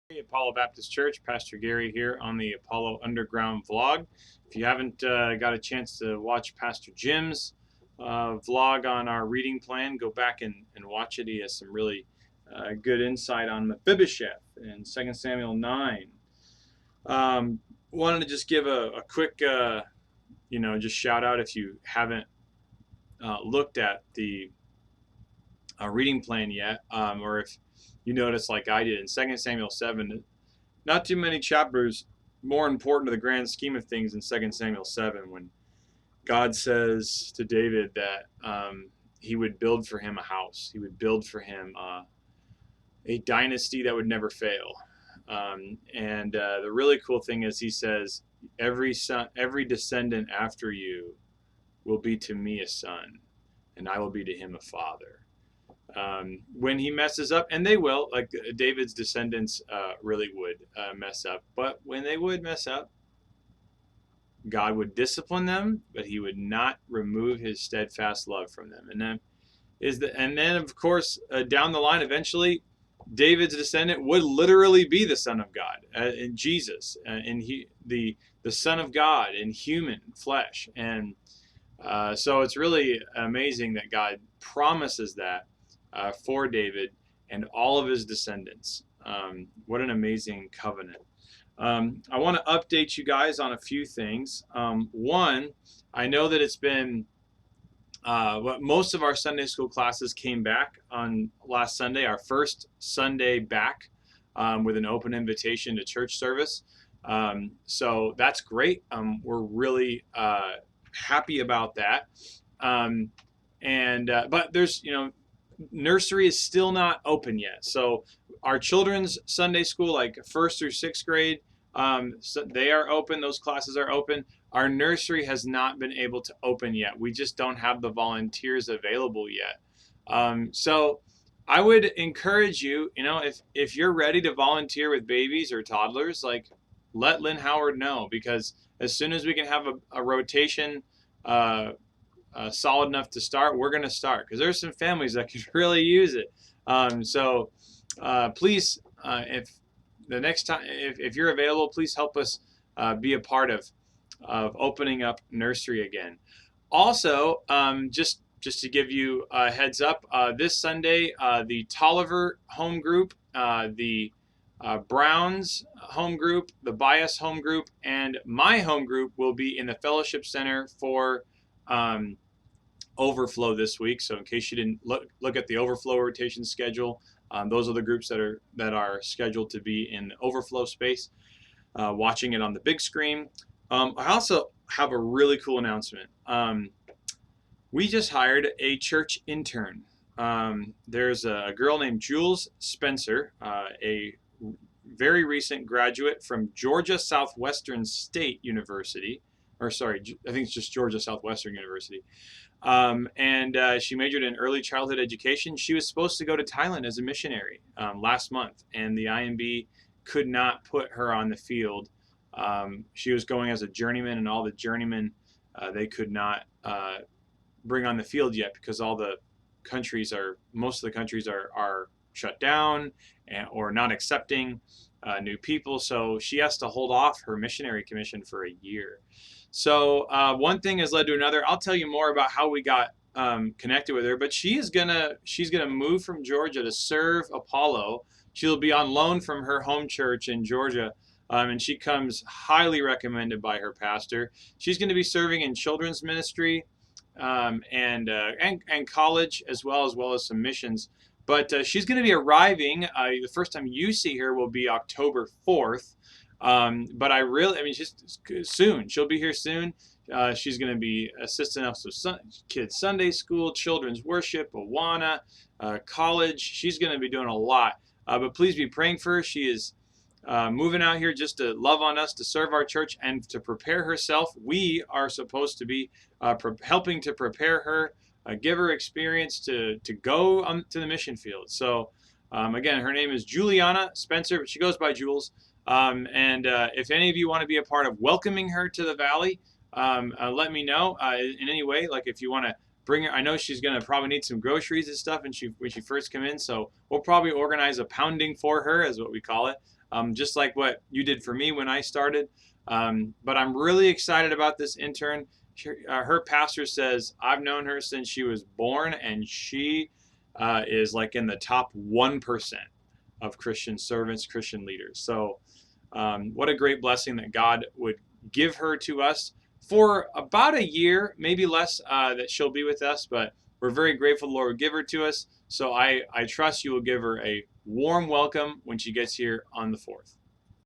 Hey, Apollo Baptist Church, Pastor Gary here on the Apollo Underground vlog. If you haven't got a chance to watch Pastor Jim's vlog on our reading plan, go back and watch it. He has some really good insight on Mephibosheth in 2 Samuel 9. Wanted to just give a quick, just shout out if you haven't looked at the reading plan yet, or if you notice like I did in 2 Samuel 7, not too many chapters more important to the grand scheme of things in 2 Samuel 7 when God says to David that he would build for him a house. He would build for him a dynasty that would never fail. And the really cool thing is he says, every descendant after you will be to me a son, and I will be to him a father. When he messes up, and they will, like David's descendants really would mess up, but when they would mess up, God would discipline them, but he would not remove his steadfast love from them. And then of course down the line, eventually David's descendant would literally be the Son of God in Jesus, and the Son of God in human flesh. And so it's really amazing that God promises that for David and all of his descendants. What an amazing covenant. I want to update you guys on a few things. One, I know that it's been most of our Sunday school classes came back on last Sunday, our first Sunday back with an open invitation to church service. So that's great. We're really happy about that. But there's, nursery is still not open yet. So our children's Sunday school, like 1st through 6th grade, so they are open. Those classes are open. Our nursery has not been able to open yet. We just don't have the volunteers available yet. So I would encourage you, if you're ready to volunteer with babies or toddlers, like let Lynn Howard know, because as soon as we can have a rotation solid enough to start, we're going to start, because there's some families that could really use it. So please, if the next time, if you're available, please help us be a part of opening up nursery again. Also, just to give you a heads up, this Sunday, the Tolliver home group, the Browns home group, the Bias home group, and my home group will be in the Fellowship Center for overflow this week. So in case you didn't look at the overflow rotation schedule, those are the groups that are scheduled to be in the overflow space, watching it on the big screen. I also have a really cool announcement. We just hired a church intern. There's a girl named Jules Spencer, a very recent graduate from Georgia Southwestern State University, or sorry, I think it's just Georgia Southwestern University. And she majored in early childhood education. She was supposed to go to Thailand as a missionary last month, and the IMB could not put her on the field. She was going as a journeyman, and all the journeymen they could not bring on the field yet, because most of the countries are shut down or not accepting new people. So she has to hold off her missionary commission for a year. So one thing has led to another. I'll tell you more about how we got connected with her, but she's gonna move from Georgia to serve Apollo. She'll be on loan from her home church in Georgia, and she comes highly recommended by her pastor. She's going to be serving in children's ministry and college, as well as some missions. But she's going to be arriving. The first time you see her will be October 4th. But she's soon. She'll be here soon. She's going to be assisting us with kids' Sunday school, children's worship, Awana, college. She's going to be doing a lot. But please be praying for her. She is moving out here just to love on us, to serve our church, and to prepare herself. We are supposed to be helping to prepare her, give her experience to go to the mission field. So again, her name is Juliana Spencer, but she goes by Jules. If any of you want to be a part of welcoming her to the Valley, let me know in any way. Like if you want to bring her, I know she's going to probably need some groceries and stuff when she first comes in, so we'll probably organize a pounding for her, is what we call it. just like what you did for me when I started. But I'm really excited about this intern. Her pastor says, I've known her since she was born, and she is like in the top 1% of Christian servants, Christian leaders. So what a great blessing that God would give her to us for about a year, maybe less, that she'll be with us. But we're very grateful the Lord would give her to us. So I trust you will give her a warm welcome when she gets here on the 4th.